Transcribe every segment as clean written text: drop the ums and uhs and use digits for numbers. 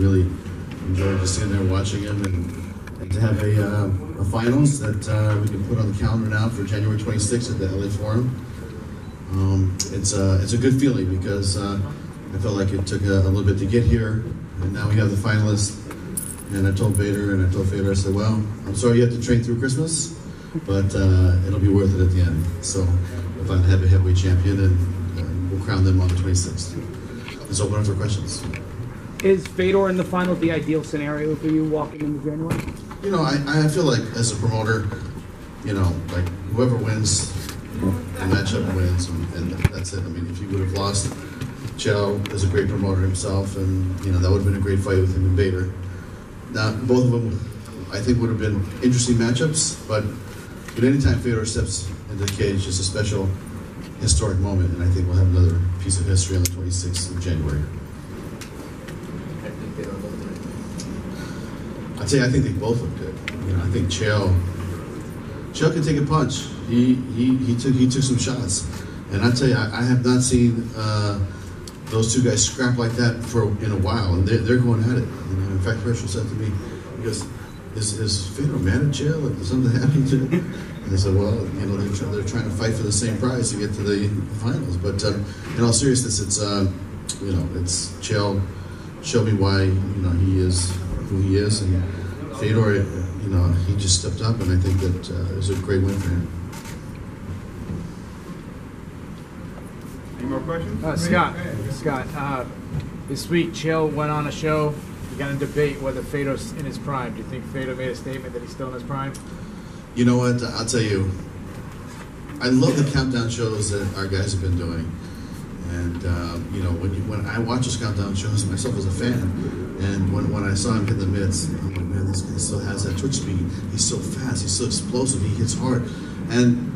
Really enjoyed just sitting there watching him, and to have a finals that we can put on the calendar now for January 26th at the LA Forum. It's a good feeling because I felt like it took a little bit to get here, and now we have the finalists. And I told Vader, I said, well, I'm sorry you have to train through Christmas, but it'll be worth it at the end. So if I have a heavyweight champion, and we'll crown them on the 26th. Let's open up for questions. Is Fedor in the finals the ideal scenario for you walking into January? You know, I feel like as a promoter, you know, like whoever wins the matchup wins, and that's it. I mean, if you would have lost, Chael is a great promoter himself, and you know that would have been a great fight with him and Vader. Now, both of them, I think, would have been interesting matchups, but anytime Fedor steps into the cage, it's a special, historic moment, and I think we'll have another piece of history on the 26th of January. I'd say I think they both look good. You know, I think Chael can take a punch. He took some shots, and I tell you, I have not seen those two guys scrap like that in a while, and they're going at it. You know, in fact, Herschel said to me, he goes, "Is Fedor mad at Chael? Did something happen to him?" And I said, "Well, you know, they're trying to fight for the same prize to get to the finals." But in all seriousness, it's you know, it's Chael showed me why he is who he is, and Fedor, you know, he just stepped up, and I think that it was a great win for him. Any more questions? Scott, this week Chael went on a show. You got a debate whether Fedor's in his prime. Do you think Fedor made a statement that he's still in his prime? You know what? I'll tell you. I love the countdown shows that our guys have been doing, and you know, when I watch those countdown shows myself as a fan, and when I saw him hit the mitts, I'm like, man, this guy still has that twitch speed. He's so fast. He's so explosive. He hits hard, and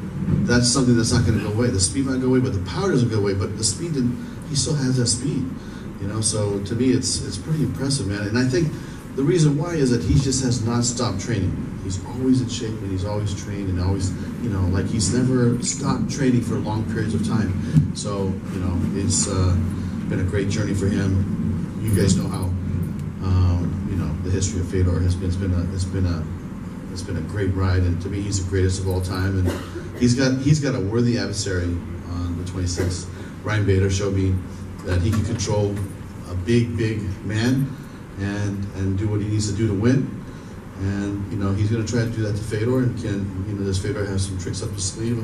that's something that's not going to go away. The speed might go away, but the power doesn't go away. But the speed, he still has that speed. You know, so to me, it's pretty impressive, man. And I think the reason why is that he just has not stopped training. He's always in shape, and he's always trained, and always, you know, like he's never stopped training for long periods of time. So, you know, it's been a great journey for him. You guys know how, you know, the history of Fedor has been. It's been a great ride, and to me, he's the greatest of all time. And he's got a worthy adversary on the 26th. Ryan Bader showed me that he can control a big man and do what he needs to do to win. And you know, he's going to try to do that to Fedor. And does Fedor have some tricks up his sleeve?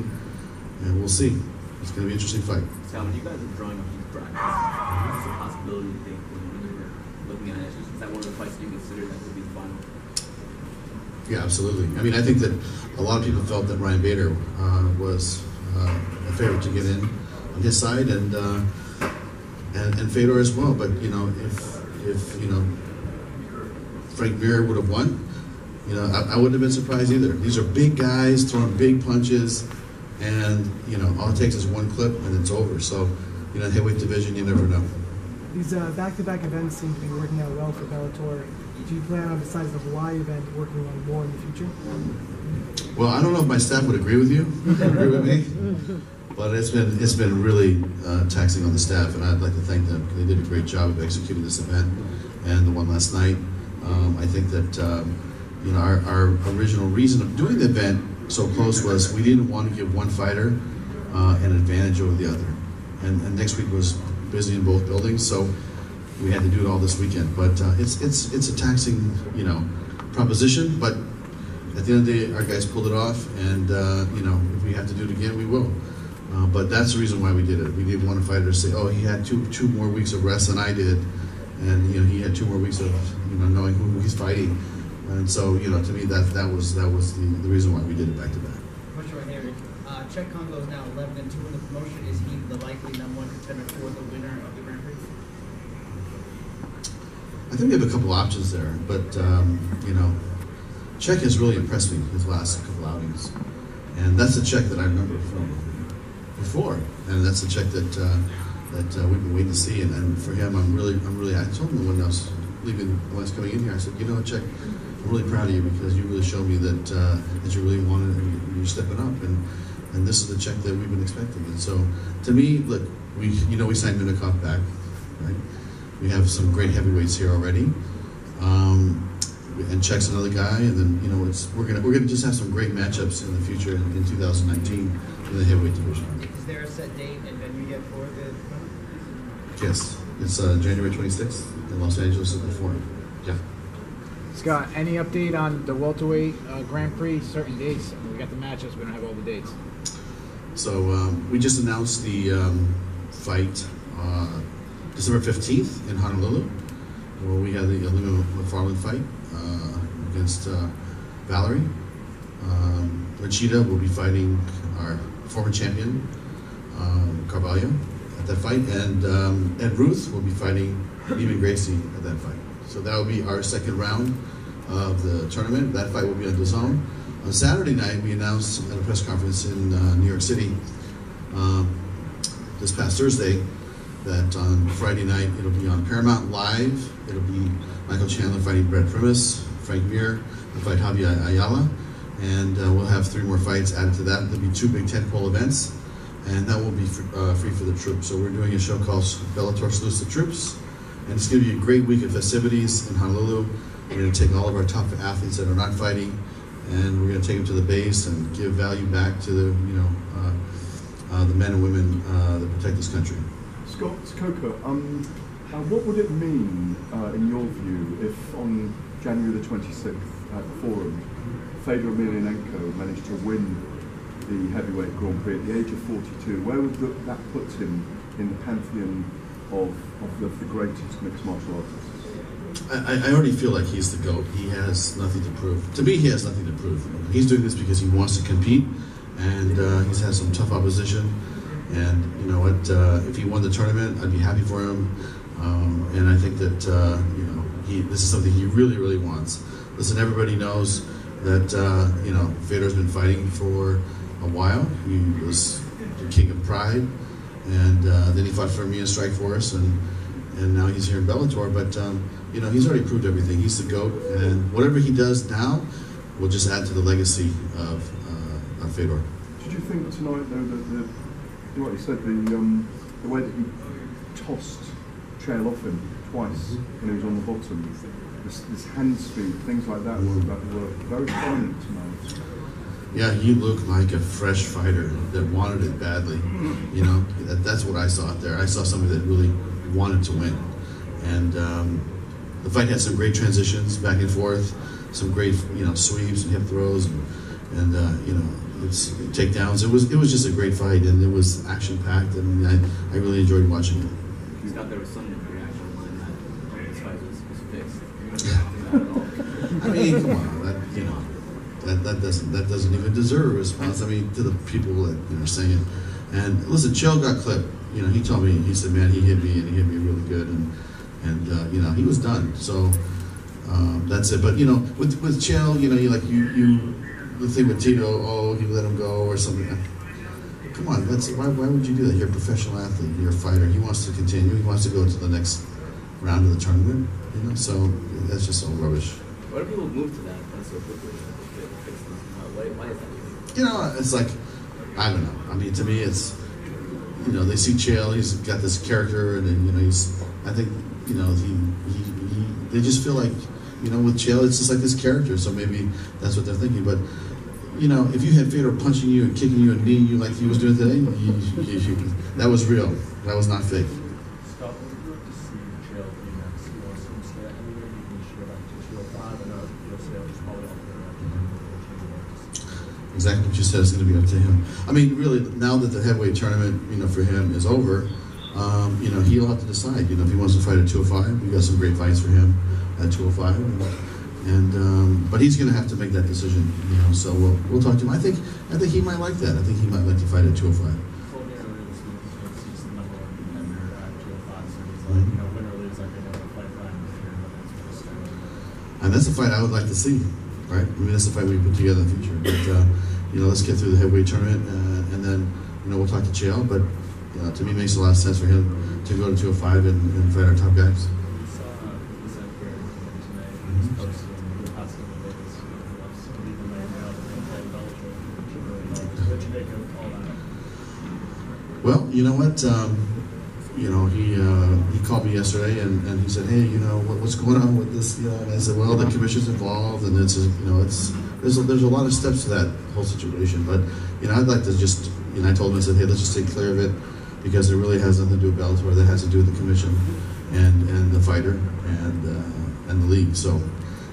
And we'll see. It's going to be an interesting fight. Sal, when you guys are drawing up these brackets, what's the possibility you think when you were looking at it? Is that one of the fights you consider that could be the final? Yeah, absolutely. I mean, I think that a lot of people felt that Ryan Bader was a favorite to get in on his side, and Fedor as well. But you know, if you know, Frank Mir would have won, you know, I wouldn't have been surprised either. These are big guys throwing big punches, and you know, all it takes is one clip and it's over. So, you know, heavyweight division, you never know. These back-to-back events seem to be working out well for Bellator. Do you plan on, besides the Hawaii event, working on more in the future? Well, I don't know if my staff would agree with you, agree with me, but it's been really taxing on the staff, and I'd like to thank them. They did a great job of executing this event, and the one last night. I think that you know, our original reason of doing the event so close was we didn't want to give one fighter an advantage over the other, and next week was busy in both buildings, so we had to do it all this weekend. But it's a taxing, you know, proposition. But at the end of the day, our guys pulled it off, and you know, if we have to do it again, we will. But that's the reason why we did it. We didn't want a fighter to say, "Oh, he had two more weeks of rest than I did," and you know, he had 2 more weeks of, you know, knowing who he's fighting. And so, you know, to me, that was the reason why we did it back to back. Question right here. Czech Congo is now 11-2 in the promotion. Is he the likely #1 contender for the winner of the Grand Prix? I think we have a couple options there, but you know, Czech has really impressed me his last couple outings, and that's the Czech that I remember from before, and that's the Czech that we've been waiting to see. And for him, I'm really. I told him when I was leaving, when I was coming in here, I said, you know what, Czech, I'm really proud of you because you really showed me that you really wanted it, and you're stepping up, and this is the Czech that we've been expecting. And so, to me, look, we signed Minikov back, right? We have some great heavyweights here already. And Czech's another guy, and then we're gonna just have some great matchups in the future in 2019 in the heavyweight division. Is there a set date and venue yet for the? Yes, it's January 26th in Los Angeles at the Forum. Yeah. Scott, any update on the welterweight Grand Prix? Certain dates. I mean, we got the matchups, we don't have all the dates. So we just announced the fight December 15th in Honolulu, where we had the Olivia McFarland fight against Valerie. Rachida will be fighting our former champion, Carvalho, at that fight, and Ed Ruth will be fighting Eben Gracie at that fight. So that will be our second round of the tournament. That fight will be on DAZN. On Saturday night, we announced at a press conference in New York City this past Thursday that on Friday night it'll be on Paramount Live. It'll be Michael Chandler fighting Brett Primus, Frank Mir will fight Javier Ayala, and we'll have 3 more fights added to that. There'll be 2 big tentpole events, and that will be free for the troops. So we're doing a show called Bellator Salutes the Troops, and it's going to be a great week of festivities in Honolulu. We're going to take all of our top athletes that are not fighting, and we're going to take them to the base and give value back to the men and women that protect this country. Scott Coker, what would it mean, in your view, if on January the 26th at the Forum, Fedor Emelianenko managed to win the heavyweight Grand Prix at the age of 42? Where would that put him in the pantheon of the greatest mixed martial artists? I already feel like he's the GOAT. He has nothing to prove. To me, he has nothing to prove. He's doing this because he wants to compete, and he's had some tough opposition. And you know what? If he won the tournament, I'd be happy for him. And I think that this is something he really, really wants. Listen, everybody knows that Fedor's been fighting for a while. He was the king of Pride, and then he fought for me in Strikeforce, and now he's here in Bellator. But he's already proved everything. He's the GOAT, and whatever he does now will just add to the legacy of Fedor. Did you think tonight, though, that what you said, the way that he tossed Chael off him twice when he was on the bottom, this hand speed, things like that were very prominent tonight. Yeah, he looked like a fresh fighter that wanted it badly. That's what I saw out there. I saw somebody that really wanted to win. And the fight had some great transitions back and forth, some great sweeps and hip throws, and it's takedowns. It was just a great fight, and it was action packed. I mean, I really enjoyed watching it. Scott, there was some reaction when this fight was fixed. You're not reacting to that at all. I mean, come on, that doesn't even deserve a response. I mean, to the people that are saying it. And listen, Chael got clipped. He told me, he said, man, he hit me, and he hit me really good, and he was done. So that's it. But with Chael, the thing with Tito, he let him go or something. Come on, why would you do that? You're a professional athlete. You're a fighter. He wants to continue. He wants to go to the next round of the tournament. So that's just all rubbish. Why do people move to that so quickly? Why is that? It's like, I don't know. I mean, to me, it's they see Chael. He's got this character, and then I think they just feel like with Chael, it's just like this character. So maybe that's what they're thinking, but. If you had Fedor punching you and kicking you and kneeing you like he was doing today, that was real. That was not fake. Scott, would you like to see Chael in that more some state anywhere you can show back to 205? I know you'll say it's probably up there. Exactly what you said is going to be up to him. I mean, really, now that the heavyweight tournament, for him is over, he'll have to decide. If he wants to fight at 205, we got some great fights for him at 205. But he's going to have to make that decision, So we'll talk to him. I think he might like that. I think he might like to fight at 205. And that's a fight I would like to see, right? I mean, that's a fight we put together in the future. But let's get through the heavyweight tournament, and then we'll talk to Chael. But to me, it makes a lot of sense for him to go to 205 and fight our top guys. Well, you know what? He called me yesterday and he said, hey, you know, what's going on with this? You know, and I said, well, the commission's involved, and there's a lot of steps to that whole situation. But you know, I'd like to just, you know, I told him, I said, hey, let's just stay clear of it, because it really has nothing to do with Bellator. That has to do with the commission and the fighter and the league. So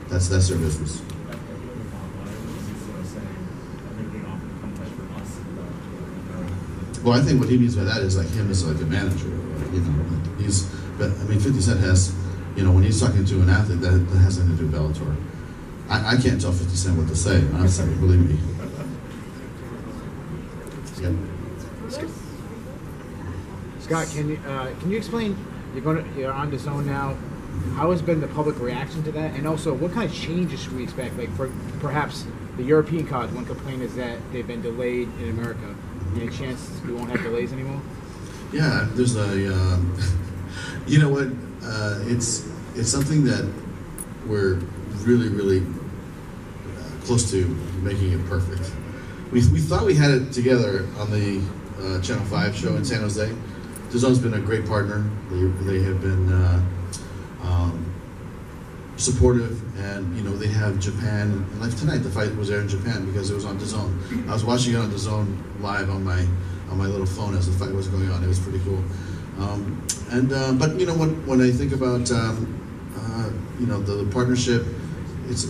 that's their business. Well, I think what he means by that is like him as like a manager. You know, but I mean, 50 Cent has, you know, when he's talking to an athlete, that has nothing to do with Bellator. I can't tell 50 Cent what to say, honestly, believe me. Yeah. Scott, can you explain? You're on DAZN now. How has been the public reaction to that, and also what kind of changes should we expect? Like for perhaps the European cards, one complaint is that they've been delayed in America. Any chance we won't have delays anymore? Yeah, there's a, you know what, it's something that we're really close to making it perfect. We thought we had it together on the Channel 5 show in San Jose. DAZN's been a great partner. They have been supportive, and you know, they have Japan, and like tonight the fight was there in Japan because it was on DAZN. I was watching it on DAZN live on my little phone as the fight was going on. It was pretty cool. But you know, when I think about you know, the partnership, it's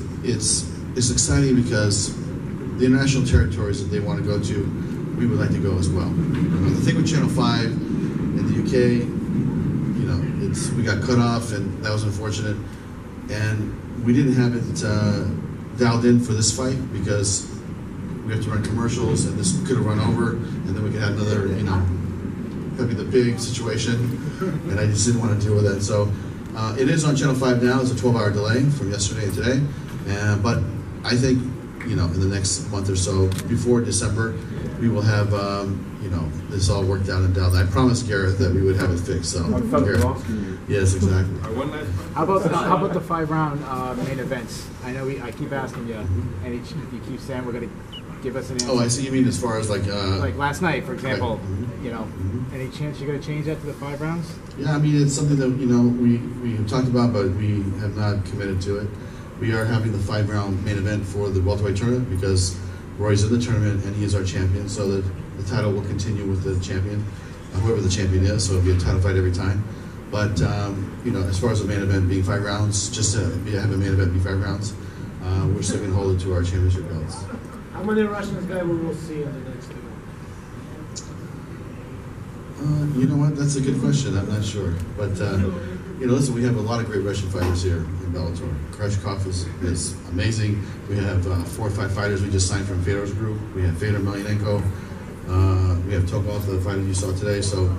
exciting because the international territories that they want to go to, we would like to go as well. The thing with Channel 5 in the UK, you know, we got cut off, and that was unfortunate. And we didn't have it dialed in for this fight because we have to run commercials, and this could have run over, and then we could have another, you know, that'd be the big situation, and I just didn't want to deal with that. So it is on Channel 5 now. It's a 12-hour delay from yesterday and today, but I think, you know, in the next month or so, before December, we will have, you know, this all worked out and dialed. I promised Gareth that we would have it fixed. So, Gareth, yes, exactly. One last How about the 5-round main events? I know I keep asking you, and you keep saying we're going to give us an answer. Oh, I see. You mean as far as like last night, for example. Right. Mm-hmm. You know, any chance you're going to change that to the 5 rounds? Yeah, I mean, it's something that, you know, we have talked about, but we have not committed to it. We are having the 5-round main event for the welterweight tournament because Roy's in the tournament and he is our champion, so that the title will continue with the champion, whoever the champion is, so it'll be a title fight every time. But, you know, as far as the main event being 5 rounds, just to have a main event be 5 rounds, we're still going to hold it to our championship belts. How many Russians guys we will see in the next 2 months? You know what? That's a good question. I'm not sure. But, you know, listen, we have a lot of great Russian fighters here in Bellator. Kreshkov is amazing. We have 4 or 5 fighters we just signed from Fedor's group. We have Fedor Emelianenko. We have Tokov, the fighter you saw today. So,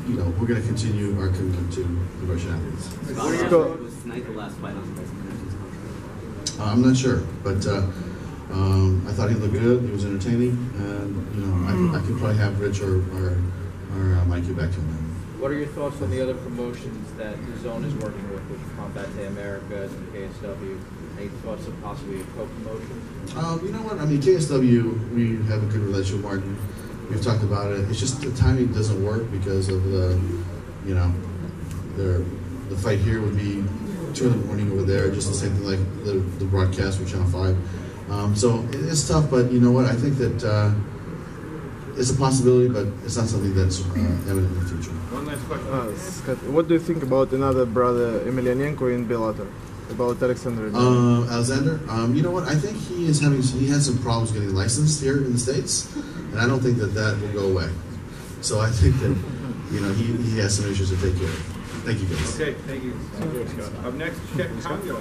you know, we're going to continue our commitment to the Russian athletes. Was tonight the last fight on the President's contract? I'm not sure, but I thought he looked good. He was entertaining, and you know, I could probably have Rich or Mike get back to him. What are your thoughts on the other promotions that DAZN is working with Combat de Americas and KSW? Any thoughts of possibly a co-promotion? You know what? I mean, KSW, we have a good relationship with Martin. We've talked about it. It's just the timing doesn't work because of the, you know, the fight here would be 2 in the morning over there, just the same thing like the broadcast for Channel 5. So it's tough, but you know what? I think that it's a possibility, but it's not something that's evident in the future. One last question. Scott, what do you think about another brother, Emelianenko, in Bellator? About Alexander? Alexander? You know what? I think he has some problems getting licensed here in the States, and I don't think that will go away. So I think that, you know, he has some issues to take care of. Thank you, guys. Okay, thank you. Up next, Czech Congo.